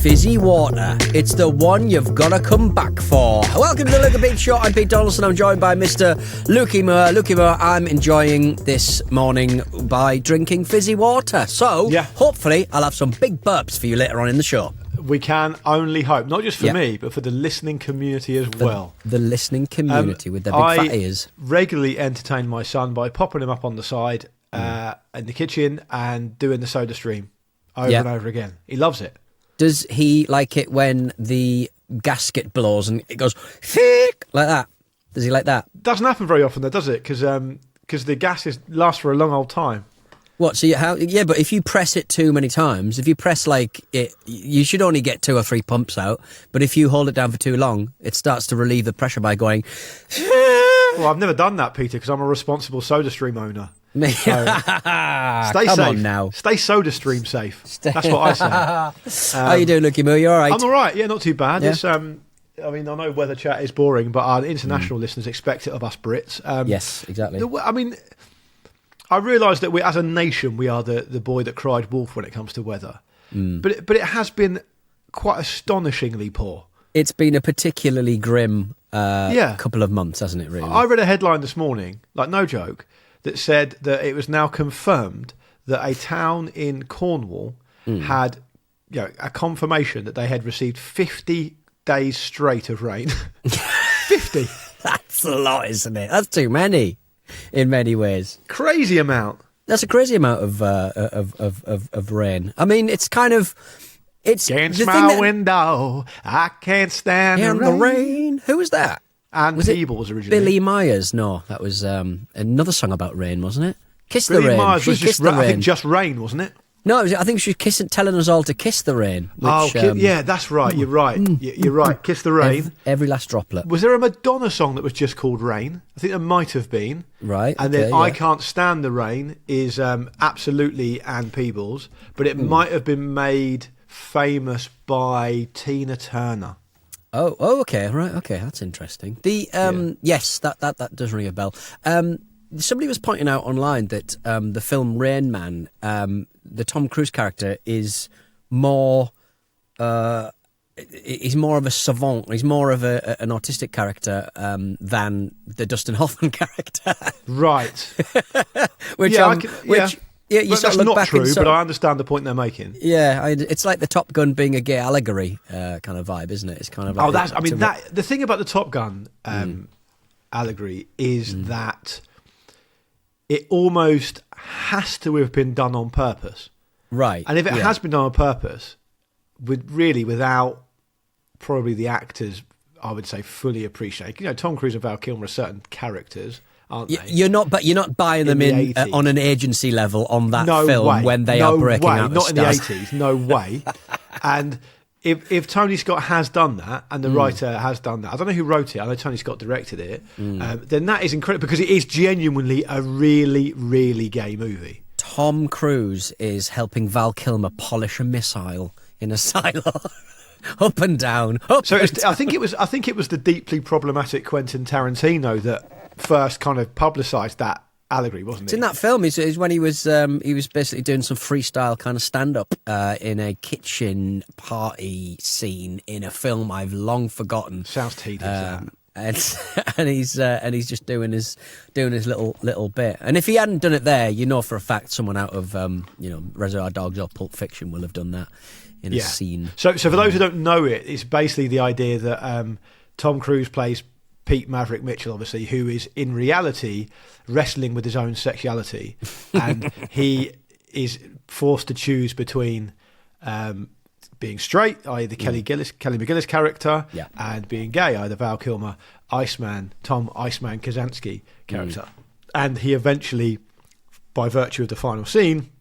fizzy water. It's the one you've got to come back for. Welcome to the Look a Bit Show. I'm Pete Donaldson. I'm joined by Mr. Lukey Moore. Lukey Moore, I'm enjoying this morning by drinking fizzy water. So, hopefully, I'll have some big burps for you later on in the show. We can only hope. Not just for me, but for the listening community as well. The listening community with their big fat ears. I regularly entertain my son by popping him up on the side in the kitchen and doing the soda stream over and over again. He loves it. Does he like it when the gasket blows and it goes thick like that? Does he like that? Doesn't happen very often though, does it? Because the gases last for a long old time. What? So but if you press it too many times, if you press like it, you should only get 2 or 3 pumps out. But if you hold it down for too long, it starts to relieve the pressure by going. Well, I've never done that, Peter, because I'm a responsible soda stream owner. So stay Come safe. on now. Stay soda stream safe. That's what I say. How you doing, Lukey Moo? You all right? I'm all right. Yeah, not too bad. Yeah. It's, I mean, I know weather chat is boring, but our international listeners expect it of us Brits. Yes, exactly. I mean, I realise that we, as a nation, we are the boy that cried wolf when it comes to weather. But it has been quite astonishingly poor. It's been a particularly grim couple of months, hasn't it, really? I read a headline this morning, like no joke, that said that it was now confirmed that a town in Cornwall had a confirmation that they had received 50 days straight of rain. 50! That's a lot, isn't it? That's too many, in many ways. Crazy amount. That's a crazy amount of rain. I mean, it's kind of... Against my window, I can't stand the rain. Who was that? And Peebles originally. Billy Myers? No, that was another song about rain, wasn't it? Kiss Billy the Rain. Myers She was kissed just, the rain. I think just rain, wasn't it? No, I think she was telling us all to kiss the rain. Which, yeah, that's right. You're right. You're right. Kiss the rain. Every last droplet. Was there a Madonna song that was just called Rain? I think there might have been. Right. And then I Can't Stand the Rain is absolutely Ann Peebles, but it might have been made famous by Tina Turner. Oh, okay, right, okay, that's interesting. The yes, that does ring a bell. Somebody was pointing out online that the film Rain Man, the Tom Cruise character is more. He's more of a savant. He's more of an autistic character than the Dustin Hoffman character. Right. Yeah, you but sort that's of look not back true, and but I understand the point they're making. Yeah, it's like the Top Gun being a gay allegory kind of vibe, isn't it? It's kind of like the thing about the Top Gun allegory is that it almost has to have been done on purpose. Right. And if it has been done on purpose, without probably the actors, I would say, fully appreciate. You know, Tom Cruise and Val Kilmer are certain characters, aren't they? You're not buying them in on an agency level on that film when they are breaking out not of in the stars. 80s, no way. And if Tony Scott has done that, and the writer has done that, I don't know who wrote it, I know Tony Scott directed it, then that is incredible, because it is genuinely a really, really gay movie. Tom Cruise is helping Val Kilmer polish a missile in a silo. Up and down. I think it was the deeply problematic Quentin Tarantino that first kind of publicised that allegory, wasn't it? It's in that film. It's when he was basically doing some freestyle kind of stand up in a kitchen party scene in a film I've long forgotten. Sounds tedious. And he's just doing his little bit. And if he hadn't done it there, you know for a fact someone out of Reservoir Dogs or Pulp Fiction will have done that in a scene. So for those who don't know it, it's basically the idea that Tom Cruise plays Pete Maverick Mitchell, obviously, who is in reality wrestling with his own sexuality, and he is forced to choose between being straight, i.e. the Kelly McGillis character, and being gay, either Val Kilmer, Tom Iceman Kazansky character. And he eventually, by virtue of the final scene,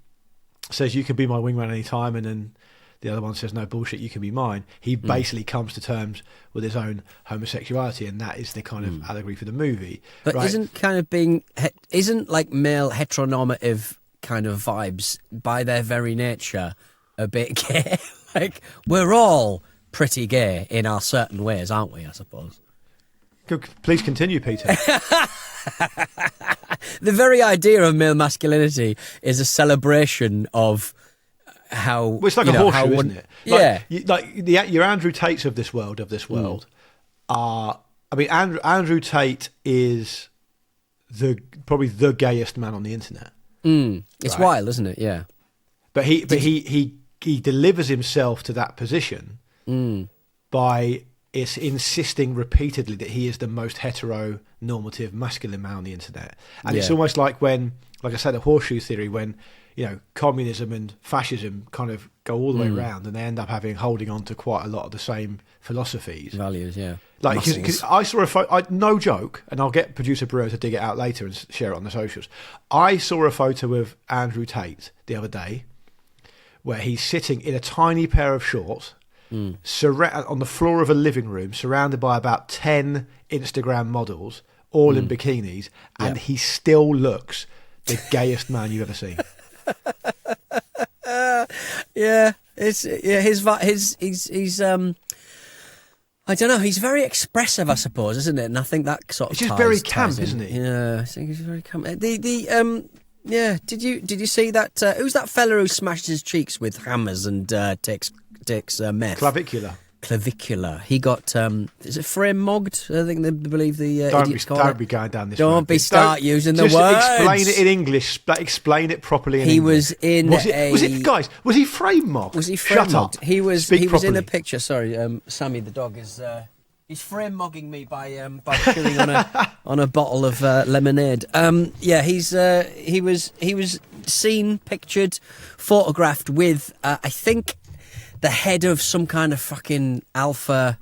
says, "You can be my wingman anytime," and then the other one says, "No bullshit, you can be mine." He basically comes to terms with his own homosexuality, and that is the kind of allegory for the movie. But isn't like male heteronormative kind of vibes by their very nature a bit gay? Like, we're all pretty gay in our certain ways, aren't we, I suppose? Please continue, Peter. The very idea of male masculinity is a celebration of how Well, it's like a horseshoe, isn't it? Yeah, Your Andrew Tates of this world are. I mean, Andrew Tate is probably the gayest man on the internet. It's wild, isn't it? Yeah, but he delivers himself to that position by insisting repeatedly that he is the most heteronormative masculine man on the internet, and it's almost like when, like I said, the horseshoe theory, when communism and fascism kind of go all the way around, and they end up holding on to quite a lot of the same philosophies, values. Yeah, like because I saw a photo, no joke, and I'll get producer Bruno to dig it out later and share it on the socials. I saw a photo of Andrew Tate the other day, where he's sitting in a tiny pair of shorts, on the floor of a living room, surrounded by about 10 Instagram models, all in bikinis, and he still looks the gayest man you've ever seen. He's I don't know. He's very expressive, I suppose, isn't it? And I think that sort of it's just very camp, isn't he? Yeah, I think he's very camp. Yeah. Did you see that? Who's that fella who smashed his cheeks with hammers and takes meth? Clavicular. He got is it frame-mogged? I think they believe the idiots call it. Don't be going down this. Don't start using the words. Just explain it in English. Explain it properly in English. Was he frame-mogged? Was he frame-mogged? Shut up. He was properly. in a picture. Sorry, Sammy the dog is. He's frame-mogging me by chewing on a bottle of lemonade. He was seen, pictured, photographed with I think the head of some kind of fucking alpha.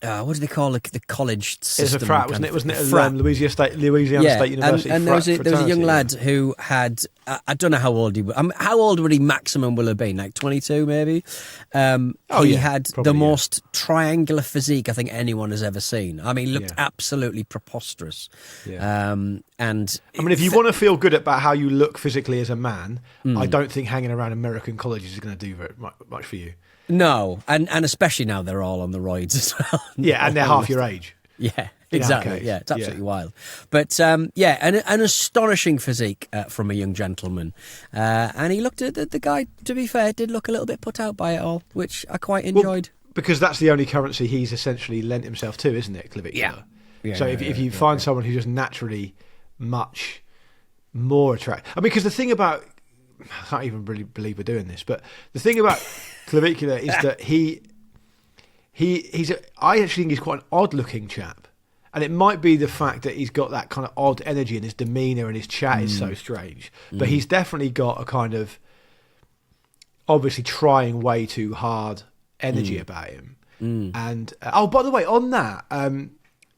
What do they call it? The college system? It was a frat, wasn't it? Wasn't it? Frat. Louisiana State University. And there was a young lad who had, I don't know how old he was. How old would he maximum will have been? Like 22 maybe? He had the most triangular physique I think anyone has ever seen. I mean, he looked absolutely preposterous. Yeah. And I mean, if you want to feel good about how you look physically as a man, I don't think hanging around American colleges is going to do very much for you. No, and especially now they're all on the roids as well. Yeah, and they're half your age. Yeah, exactly. Yeah, it's absolutely wild. But an astonishing physique from a young gentleman. And he looked at the guy, to be fair, did look a little bit put out by it all, which I quite enjoyed. Well, because that's the only currency he's essentially lent himself to, isn't it, clavicular? Yeah. So if you find someone who's just naturally much more attractive. I mean, because the thing about... I can't even really believe we're doing this, but the thing about clavicular is that I actually think he's quite an odd-looking chap, and it might be the fact that he's got that kind of odd energy, and his demeanour and his chat is so strange. But he's definitely got a kind of obviously trying way too hard energy about him. And by the way, on that,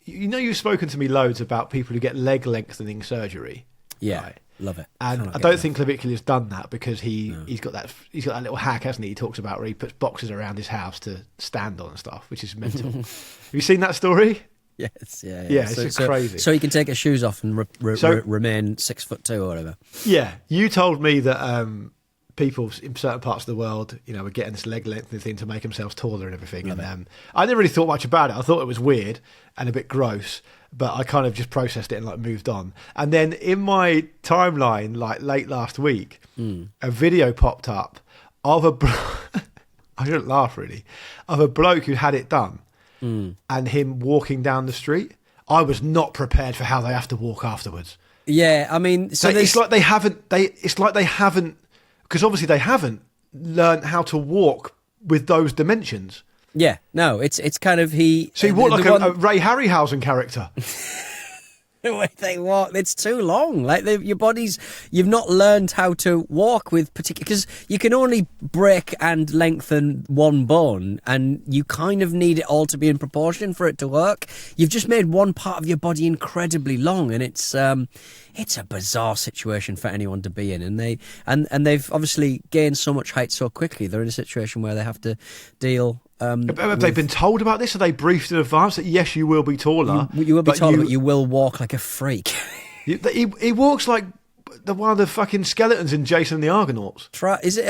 you've spoken to me loads about people who get leg lengthening surgery. Yeah. Right? Love it. And I don't think Clavicular's done that because he's got that little hack, hasn't he? He talks about where he puts boxes around his house to stand on and stuff, which is mental. Have you seen that story? Yes, yeah. Yeah, it's crazy. So he can take his shoes off and remain 6'2" or whatever. Yeah, you told me that people in certain parts of the world, were getting this leg lengthening thing to make themselves taller and everything. I never really thought much about it. I thought it was weird and a bit gross. But I kind of just processed it and moved on. And then in my timeline, late last week, a video popped up of I shouldn't laugh really, of a bloke who had it done and him walking down the street. I was not prepared for how they have to walk afterwards. Yeah, I mean, it's like they haven't, because obviously they haven't learned how to walk with those dimensions. Yeah, no, it's kind of he. So you walk like a Ray Harryhausen character. The way they walk, it's too long. Your body's, you've not learned how to walk with particular, because you can only break and lengthen one bone, and you kind of need it all to be in proportion for it to work. You've just made one part of your body incredibly long, and it's a bizarre situation for anyone to be in. And they've obviously gained so much height so quickly. They're in a situation where they have to deal. Have they been told about this? Are they briefed in advance that yes, you will be taller? You will be taller, but you will walk like a freak. He walks like one of the fucking skeletons in Jason and the Argonauts. Is it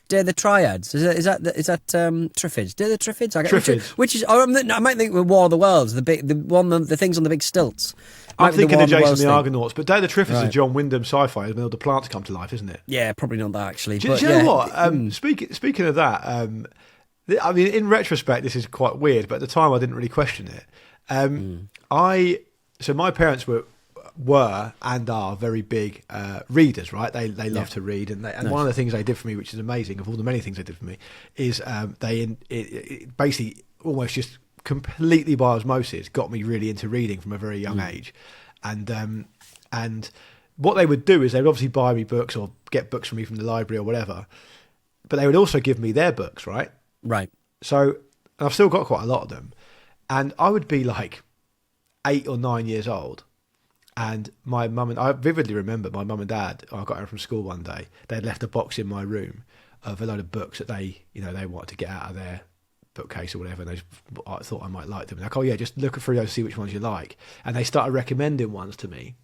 Day of the Triads? Is that Triffids? Day of the Triffids? Triffids. Which is I might think with War of the Worlds, the things on the big stilts. I'm thinking of the one Jason the Wells Argonauts, but Day of the Triffids is a Right. John Wyndham sci-fi. It's when all the plants come to life, isn't it? Yeah, probably not that actually. Do but you yeah. know what? Speaking of that, I mean, in retrospect, this is quite weird, but at the time, I didn't really question it. So my parents were and are very big readers, right? They love to read, and one of the things they did for me, which is amazing, of all the many things they did for me, is it basically almost just completely by osmosis got me really into reading from a very young age, and what they would do is they would obviously buy me books or get books from me from the library or whatever, but they would also give me their books, right? Right. So and I've still got quite a lot of them, and I would be like 8 or 9 years old. And my mum and I vividly remember my mum and dad. I got home from school one day. They'd left a box in my room of a load of books that they wanted to get out of their bookcase or whatever. And I thought I might like them. Like, oh yeah, just look through those, see which ones you like. And they started recommending ones to me.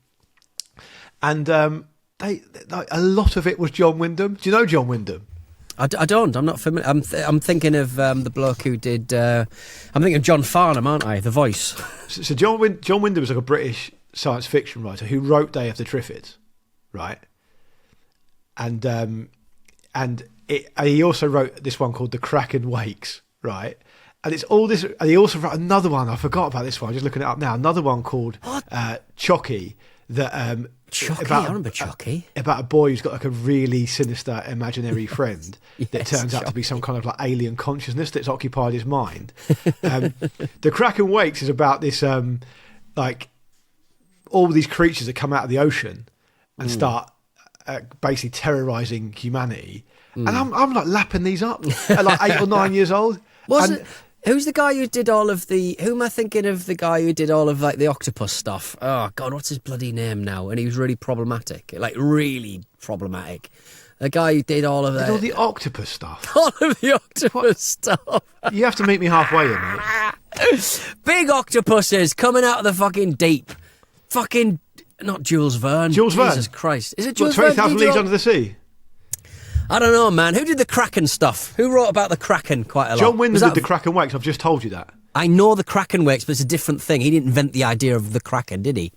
And a lot of it was John Wyndham. Do you know John Wyndham? I don't. I'm not familiar. I'm thinking of the bloke who did. I'm thinking of John Farnham, aren't I? The Voice. So John Wyndham was like a British science fiction writer who wrote Day of the Triffids, right? And he also wrote this one called The Kraken Wakes, right? And it's all this. And he also wrote another one. I forgot about this one. I'm just looking it up now. Another one called Chucky. Chucky, I remember Chucky. About a boy who's got like a really sinister imaginary friend that turns out to be some kind of like alien consciousness that's occupied his mind. The Kraken Wakes is about this like all these creatures that come out of the ocean and start basically terrorizing humanity. And I'm like lapping these up at like 8 or 9 years old. Who's the guy who did all of the... Who am I thinking of, the guy who did all of, like, the octopus stuff? Oh, God, what's his bloody name now? And he was really problematic. Like, really problematic. The guy who did all of that... All the octopus stuff? All of the octopus stuff. You have to meet me halfway here, mate. Big octopuses coming out of the fucking deep. Fucking... Not Jules Verne. Jules Verne? Jesus Christ. Is it Jules Verne? 20,000 Leagues Under the Sea? I don't know, man. Who did the Kraken stuff? Who wrote about the Kraken quite a lot? John Wyndham did the Kraken Wakes. I've just told you that. I know the Kraken Wakes, but it's a different thing. He didn't invent the idea of the Kraken, did he?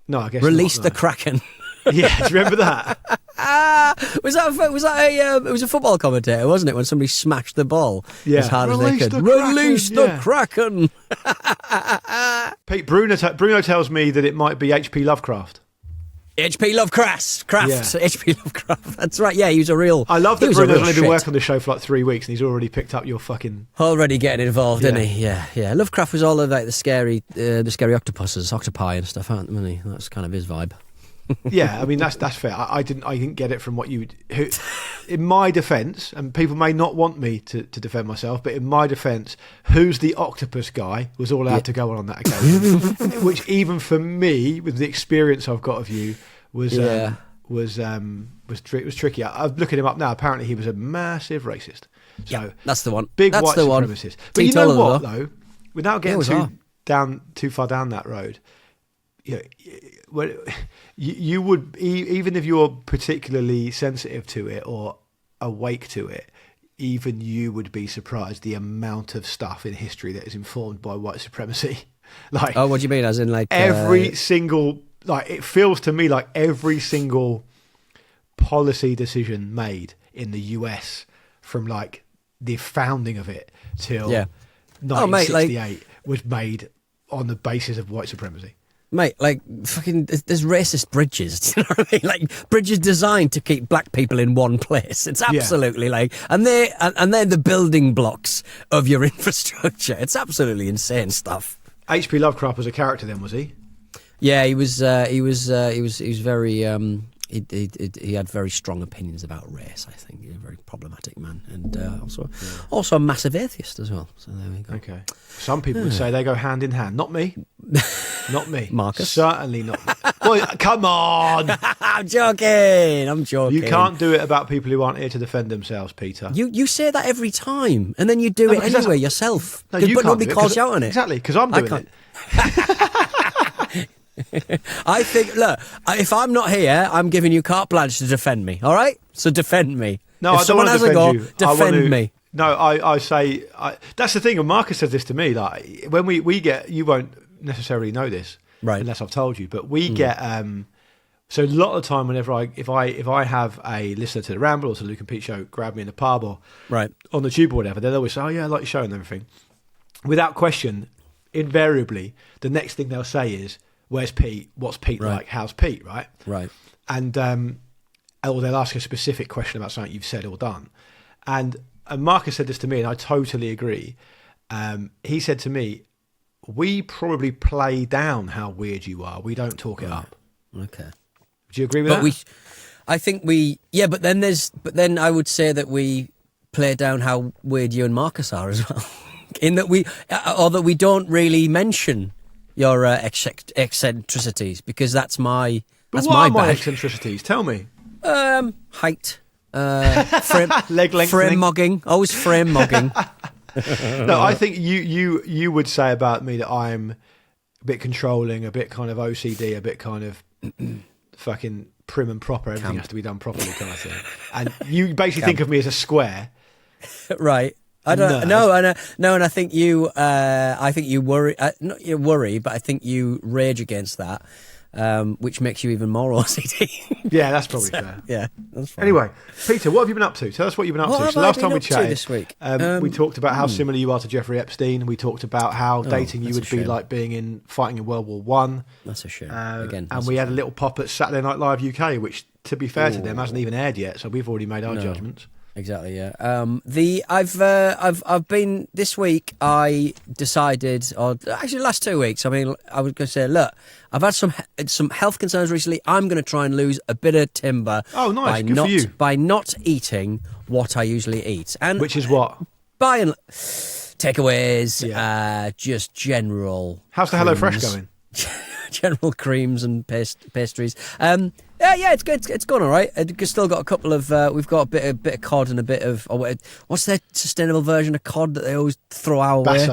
No, I guess Release not, the Kraken. Yeah, do you remember that? It was a football commentator, wasn't it? When somebody smashed the ball as hard as they could. Release the Kraken. Pete, Bruno tells me that it might be H.P. Lovecraft. H.P. Lovecraft. H.P. Lovecraft. That's right. Yeah, he was a real... I love that Bruno's only been working on the show for like 3 weeks and he's already picked up your fucking... Already getting involved, isn't he? Yeah. Lovecraft was all of like the scary octopuses, octopi and stuff, wasn't he? That's kind of his vibe. Yeah, I mean that's fair. I didn't get it from what you. In my defence, and people may not want me to defend myself, but in my defence, who's the octopus guy was all allowed to go on that occasion, which even for me, with the experience I've got of you, was tricky. I'm looking him up now. Apparently, he was a massive racist. So that's the one. Big that's white the supremacist. One. But you know what though? Without getting too far down that road. You would, even if you're particularly sensitive to it or awake to it, even you would be surprised the amount of stuff in history that is informed by white supremacy. Like, oh, what do you mean? As in, like every single, like it feels to me like every single policy decision made in the US from like the founding of it till 1968 was made on the basis of white supremacy. Mate, like, fucking, there's racist bridges, do you know what I mean? Like, bridges designed to keep black people in one place. It's absolutely like, and they're the building blocks of your infrastructure. It's absolutely insane stuff. H.P. Lovecraft was a character then, was he? Yeah, he was very, he had very strong opinions about race, I think. He's a very problematic man, and also a massive atheist as well. So there we go. Okay. Some people would say they go hand in hand. Not me. Not me. Marcus? Certainly not me. Well, come on. I'm joking. You can't do it about people who aren't here to defend themselves, Peter. You say that every time, and then you do it anyway yourself. No, you but can't nobody calls you out on it. Exactly, because I'm doing it. I think, look, if I'm not here, I'm giving you carte blanche to defend me, all right? So defend me. No, if I don't want to defend you. Defend me. No, I say... that's the thing, and Marcus says this to me, like, when we get... You won't necessarily know this. Right. unless I've told you. But we get so a lot of the time, whenever if I have a listener to the Ramble or to the Luke and Pete show grab me in the pub or on the tube or whatever, they'll always say, "Oh yeah, I like your show and everything." Without question, invariably, the next thing they'll say is, "Where's Pete? What's Pete like? How's Pete?" Right? Right. And or they'll ask a specific question about something you've said or done. And Marcus said this to me, and I totally agree. He said to me, "We probably play down how weird you are. We don't talk it up." Okay. Do you agree with that? I think but then I would say that we play down how weird you and Marcus are as well, in that that we don't really mention your eccentricities, because that's my. But what are my eccentricities? Tell me. Height, frame, leg lengthening, framemogging. Always framemogging. No, I think you would say about me that I'm a bit controlling, a bit kind of OCD, a bit kind of fucking prim and proper. Everything has to be done properly, kind of thing. And you basically think of me as a square, right? I don't know. And I think you worry. Not you worry, but I think you rage against that, which makes you even more OCD. Yeah, that's probably fair. Yeah, that's fine. Anyway, Peter, what have you been up to? Tell us what you've been up to. So last time we chatted this week, we talked about how similar you are to Jeffrey Epstein. We talked about how dating you would be like fighting in World War One. That's a shame. Again, and we had a little pop at Saturday Night Live UK, which, to be fair to them, hasn't even aired yet. So we've already made our judgments. Exactly, yeah. I've been this week. I decided, or actually the last 2 weeks. I mean, I was going to say, look, I've had some health concerns recently. I'm going to try and lose a bit of timber. Oh, nice, good for you. By not eating what I usually eat, and which is what? By and takeaways, just general. How's the HelloFresh going? General creams and pastries. Yeah, it's good. It's gone all right. We've still got a couple of. We've got a bit of cod and a bit of. What's their sustainable version of cod that they always throw our way?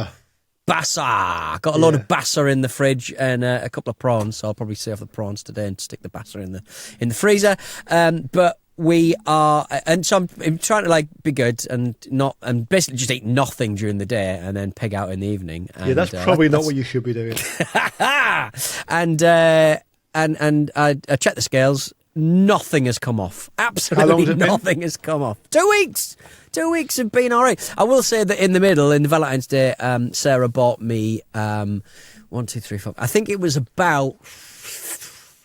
Bassa. Got a load of bassa in the fridge and a couple of prawns. So I'll probably save the prawns today and stick the bassa in the freezer. But we are, and so I'm trying to like be good and basically just eat nothing during the day and then pig out in the evening. And, that's probably not what you should be doing. And I checked the scales. Nothing has come off. Absolutely nothing has come off. 2 weeks. 2 weeks have been all right. I will say that in the middle, in the Valentine's Day, Sarah bought me 1, 2, 3, 4. I think it was about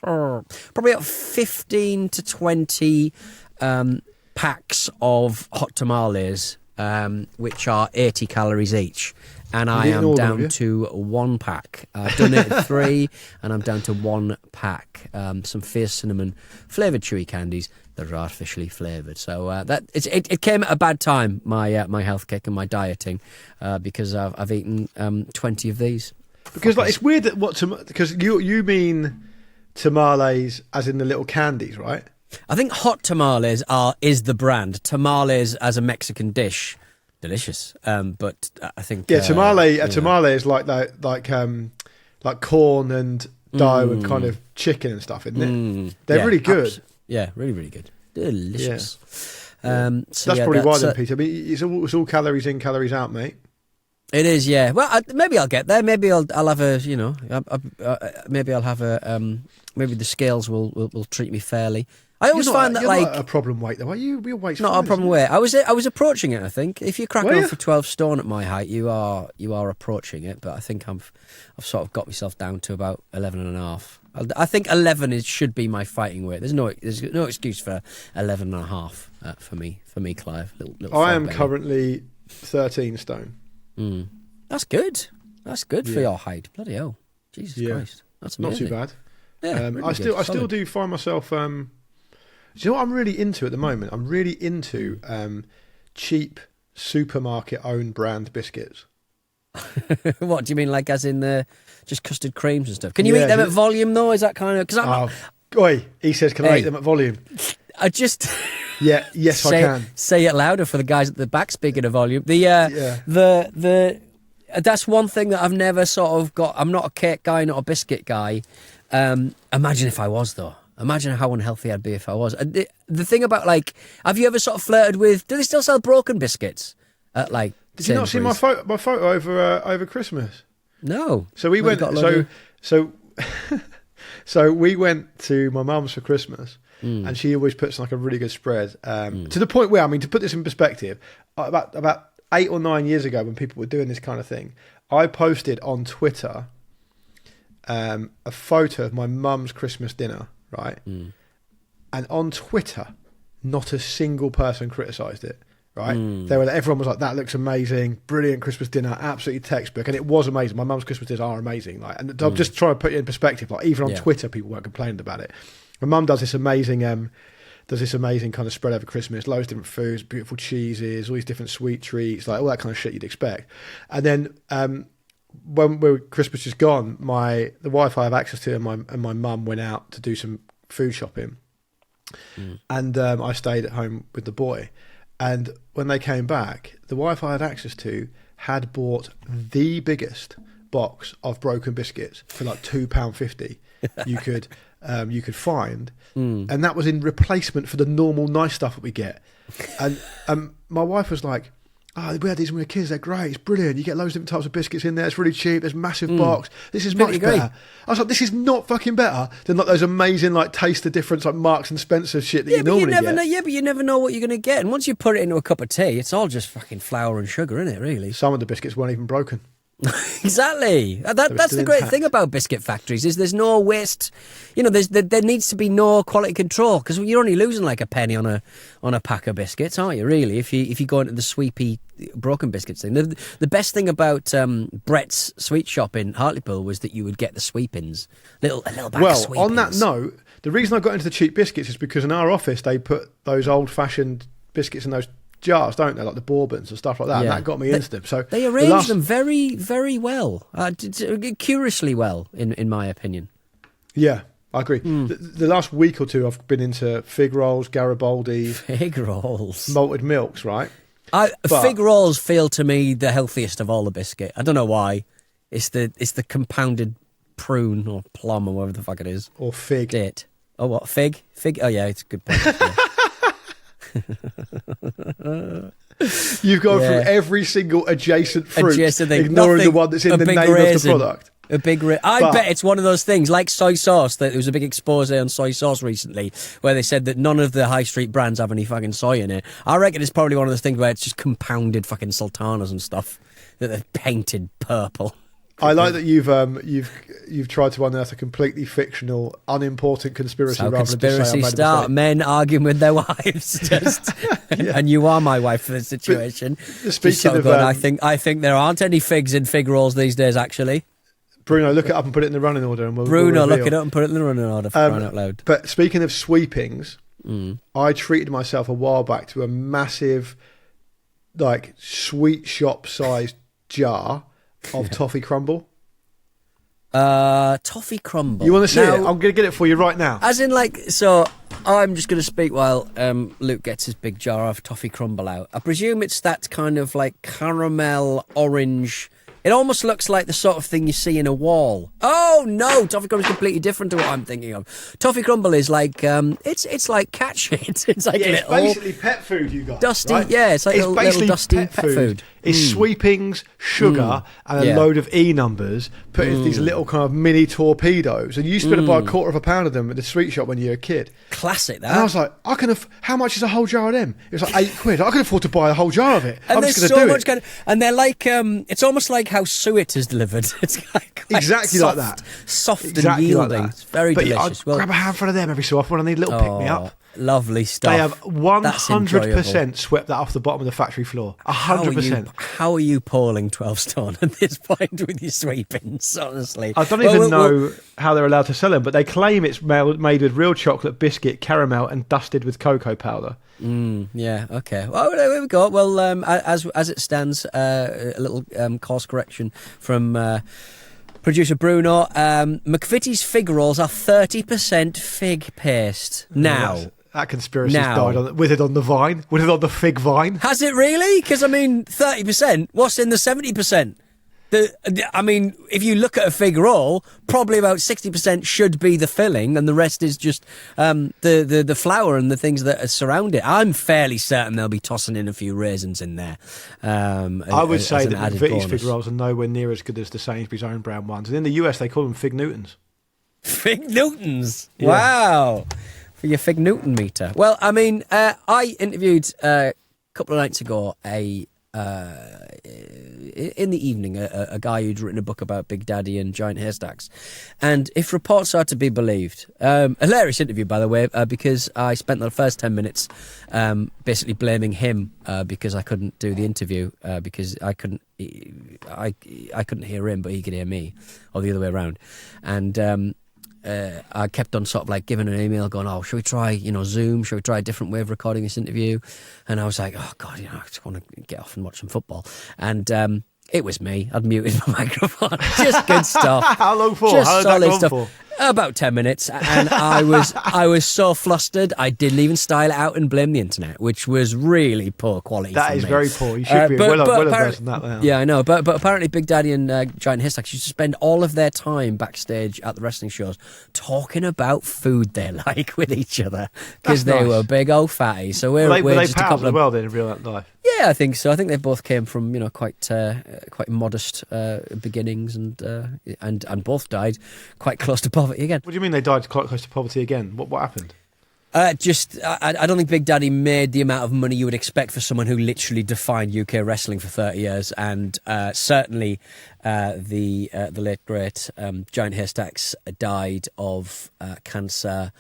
probably about 15 to 20 packs of hot tamales, which are 80 calories each. And I am down to 1 pack. I've donated 3, and I'm down to 1 pack. Some fierce cinnamon flavoured chewy candies that are artificially flavoured. So it came at a bad time, my health kick and my dieting, because I've eaten 20 of these. Because it's weird that because you mean tamales as in the little candies, right? I think hot tamales is the brand. Tamales as a Mexican dish. Delicious, but I think tamale is like corn and dough and kind of chicken and stuff, isn't it? They're really good. Really, really good. Delicious. So that's probably why then, Peter. I mean, it's all calories in, calories out, mate. It is, yeah. Well, maybe I'll get there. Maybe I'll have a, maybe I'll have a, maybe the scales will treat me fairly. I always find that you're not a problem weight though, are you? Your weight's not fine, a problem weight. I was approaching it. I think if you're cracking on for 12 stone at my height, you are approaching it. But I think I've sort of got myself down to about 11.5. I think 11 should be my fighting weight. There's no excuse for 11.5 for me, Clive. Little I am currently 13 stone. That's good. That's good for your height. Bloody hell, Jesus Christ, that's amazing. Not too bad. Yeah, really I still do find myself. Do you know what I'm really into at the moment? I'm really into cheap supermarket own brand biscuits. What do you mean, like as in the just custard creams and stuff? Can you eat them at volume though? Is that kind of because he says, can I eat them at volume? I just yes, I can. Say it louder for the guys at the back. Speaking of volume, that's one thing that I've never sort of got. I'm not a cake guy, not a biscuit guy. Imagine if I was though. Imagine how unhealthy I'd be if I was. The thing about have you ever sort of flirted with? Do they still sell broken biscuits? Did you not see my photo over Christmas? No. So we went. So So we went to my mum's for Christmas, and she always puts like a really good spread. To the point where, I mean, to put this in perspective, about 8 or 9 years ago, when people were doing this kind of thing, I posted on Twitter a photo of my mum's Christmas dinner, right? And on Twitter, not a single person criticised it. Right, everyone was like, "That looks amazing, brilliant Christmas dinner, absolutely textbook," and it was amazing. My mum's Christmas dinners are amazing. Like, and I'm just trying to put it in perspective. Like, even on Twitter, people weren't complaining about it. My mum does this amazing kind of spread over Christmas, loads of different foods, beautiful cheeses, all these different sweet treats, like all that kind of shit you'd expect. And then when Christmas is gone, the wife I have access to and my mum went out to do some food shopping, and I stayed at home with the boy. And when they came back, the wife I had access to had bought the biggest box of broken biscuits for like £2.50 you could find, and that was in replacement for the normal nice stuff that we get. And my wife was like, "Oh, we had these when we were kids. They're great. It's brilliant. You get loads of different types of biscuits in there. It's really cheap. There's a massive box. This is much better." I was like, "This is not fucking better than like those amazing like taste the difference like Marks and Spencer shit that you normally get." But you never know what you're going to get. And once you put it into a cup of tea, it's all just fucking flour and sugar, isn't it? Really. Some of the biscuits weren't even broken. Exactly. That's the great thing about biscuit factories is there's no waste. You know, there needs to be no quality control because you're only losing like a penny on a pack of biscuits, aren't you? Really, if you go into the sweepy broken biscuits thing. The best thing about Brett's sweet shop in Hartlepool was that you would get the sweepings, a little bag of sweepings. Well, on that note, the reason I got into the cheap biscuits is because in our office they put those old-fashioned biscuits in those jars, don't they? Like the bourbons and stuff like that. Yeah. And that got me into them. So they arranged them very, very well. Curiously well, in my opinion. Yeah, I agree. The last week or two, I've been into fig rolls, Garibaldi, fig rolls, malted milks. Right. Fig rolls feel to me the healthiest of all the biscuit. I don't know why. It's the compounded prune or plum or whatever the fuck it is. Or fig. Date. Oh, what? Fig? Fig? Oh, yeah, it's a good point. You've gone through every single adjacent fruit, ignoring Nothing, the one that's in the name raisin, of the product. A big I bet it's one of those things like soy sauce. That there was a big expose on soy sauce recently where they said that none of the high street brands have any fucking soy in it. I reckon it's probably one of those things where it's just compounded fucking sultanas and stuff that they're painted purple. I like that you've tried to unearth a completely fictional, unimportant conspiracy. So rather conspiracy than just say start men arguing with their wives, and you are my wife for the situation. Speaking of, I think there aren't any figs in fig rolls these days. Actually, Bruno, look it up and put it in the running order, and we'll look it up and put it in the running order. For crying out loud. But speaking of sweepings, I treated myself a while back to a massive, like sweet shop sized jar of toffee crumble. Toffee crumble. You want to see it? I'm going to get it for you right now. As in, like, so I'm just going to speak while Luke gets his big jar of toffee crumble out. I presume it's that kind of like caramel orange. It almost looks like the sort of thing you see in a wall. Oh no, toffee crumble is completely different to what I'm thinking of. Toffee crumble is like it's like cat shit. It's like it's basically pet food, you guys. Dusty, right? yeah, it's like little dusty pet food. It's sweepings, sugar, and a load of E numbers put into these little kind of mini torpedoes. And you used to be able to buy a quarter of a pound of them at the sweet shop when you were a kid. Classic, that. And I was like, how much is a whole jar of them? It was like £8. I can afford to buy a whole jar of it. And I'm there's just going to do it. And they're like, it's almost like how suet is delivered. It's like exactly soft, like that. Soft exactly and yielding. Like it's very delicious. I'd grab a handful of them every so often when I need a little pick-me-up. Lovely stuff. They have 100% swept that off the bottom of the factory floor. 100%. How are you pulling 12 stone at this point with your sweepings, honestly? I don't even know how they're allowed to sell them, but they claim it's made with real chocolate, biscuit, caramel, and dusted with cocoa powder. Yeah, okay. Well, there we go. Well, as it stands, a little course correction from producer Bruno. McVitie's fig rolls are 30% fig paste. Now... That conspiracy's died withered on the vine, withered on the fig vine. Has it really? Because, I mean, 30%, what's in the 70%? I mean, if you look at a fig roll, probably about 60% should be the filling and the rest is just the flour and the things that surround it. I'm fairly certain they'll be tossing in a few raisins in there. I would say that McVitie's fig rolls are nowhere near as good as the Sainsbury's own brand ones. And in the US, they call them Fig Newtons. Fig Newtons. Yeah. Wow. For your Fig Newton meter. Well, I mean, I interviewed a couple of nights ago in the evening a guy who'd written a book about Big Daddy and giant haystacks, and if reports are to be believed, hilarious interview by the way, because I spent the first 10 minutes basically blaming him because I couldn't do the interview because I couldn't hear him but he could hear me, or the other way around, and I kept on sort of like giving an email going, oh, should we try, Zoom? Should we try a different way of recording this interview? And I was like, oh, God, I just want to get off and watch some football. And it was me. I'd muted my microphone. Just good stuff. How long for? Just How did solid that go on stuff. for? About 10 minutes. And I was so flustered, I didn't even style it out and blame the internet, which was really poor quality. That from is me. very poor. You should be well versed in that now. Yeah, I know. But apparently Big Daddy and Giant Haystacks used to spend all of their time backstage at the wrestling shows talking about food they like with each other because they were big old fatties. So we're Were they just a pals couple as of... well then in real life? Yeah, I think so. I think they both came from quite modest beginnings, and both died quite close to poverty again. What do you mean they died quite close to poverty again? What happened? I don't think Big Daddy made the amount of money you would expect for someone who literally defined UK wrestling for 30 years, and certainly the late great Giant Haystacks died of cancer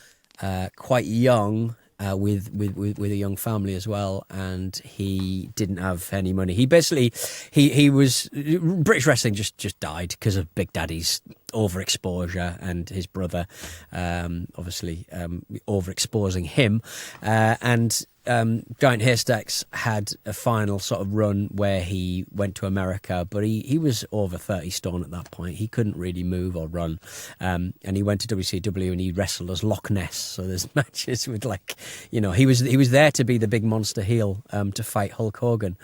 quite young. With a young family as well, and he didn't have any money. He basically he was British wrestling just died because of Big Daddy's overexposure and his brother obviously overexposing him, and Giant Haystacks had a final sort of run where he went to America, but he was over 30 stone at that point. He couldn't really move or run, and he went to WCW and he wrestled as Loch Ness. So there's matches with he was there to be the big monster heel to fight Hulk Hogan,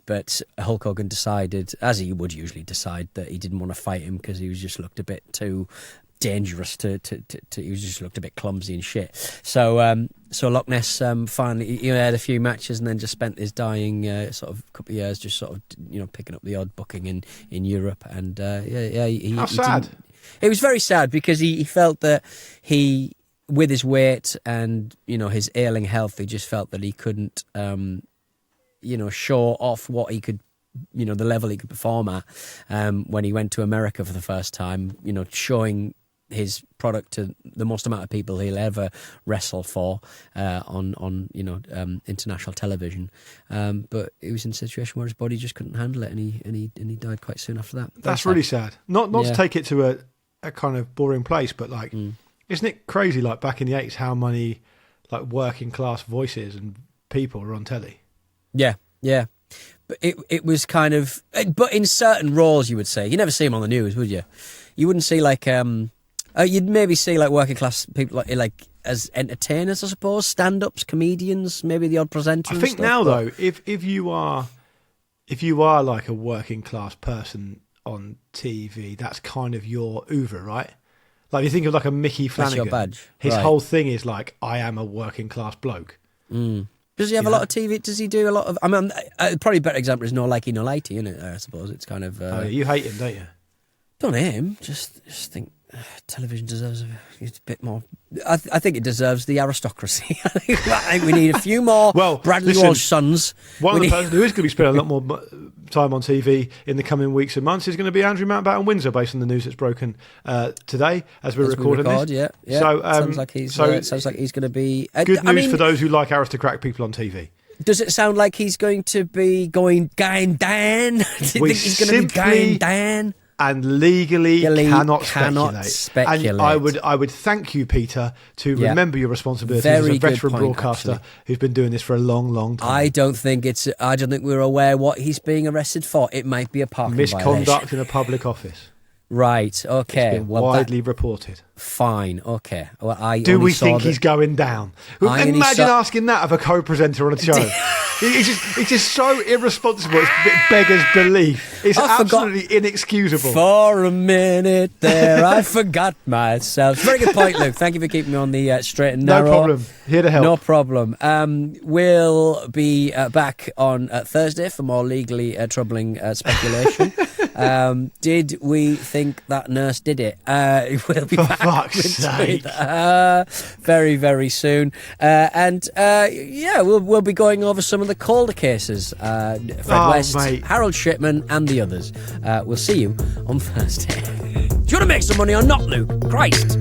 but Hulk Hogan decided, as he would usually decide, that he didn't want to fight him because he was just looked a bit too dangerous to he just looked a bit clumsy and shit. So Loch Ness finally he had a few matches and then just spent his dying sort of couple of years just sort of picking up the odd booking in Europe, and How sad. It was very sad because he felt that he, with his weight and his ailing health, he just felt that he couldn't show off what he could, the level he could perform at when he went to America for the first time, showing his product to the most amount of people he'll ever wrestle for on international television, but he was in a situation where his body just couldn't handle it, and he died quite soon after that. That's really sad. Not to take it to a kind of boring place, but isn't it crazy? Like back in the 80s, how many working class voices and people were on telly? Yeah. But it was kind of, but in certain roles, you would say you never see them on the news, would you? You wouldn't see you'd maybe see working class people like as entertainers, I suppose, stand-ups, comedians, maybe the odd presenter. I think now though, if you are like a working class person on TV, that's kind of your oeuvre, right? Like you think of a Mickey Flanagan. That's your badge. His right. whole thing is I am a working class bloke. Mm. Does he have a lot of TV? Does he do a lot of? I mean, probably a better example is No Likey No Lighty, isn't it? I suppose it's kind of. You hate him, don't you? Don't hate him. Just think television deserves a bit more. I think it deserves the aristocracy. I think we need a few more Bradley Walsh sons. One of the person who is going to be spending a lot more time on TV in the coming weeks and months is going to be Andrew Mountbatten Windsor, based on the news that's broken today as we're recording this. Yeah. So sounds like he's going to be good news for those who like aristocratic people on TV. Does it sound like he's going to be going Dan? Do you think he's going to be going Dan? And legally cannot speculate. And I would thank you, Peter, to remember your responsibilities as a veteran broadcaster who's been doing this for a long, long time. I don't think we're aware what he's being arrested for. It might be a parking misconduct violation. in a public office. Right. Okay. It's been widely reported. Fine. Okay. Well, do we think he's going down? Imagine asking that of a co-presenter on a show. It's just so irresponsible. It beggars belief. It's absolutely inexcusable. For a minute there, I forgot myself. Very good point, Luke. Thank you for keeping me on the straight and narrow. No problem. Here to help. No problem. We'll be back on Thursday for more legally troubling speculation. Did we think that nurse did it? We'll be For back fuck's with sake. very, very soon. We'll be going over some of the colder cases. Fred West, mate. Harold Shipman, and the others. We'll see you on Thursday. Do you want to make some money or not, Luke? Christ.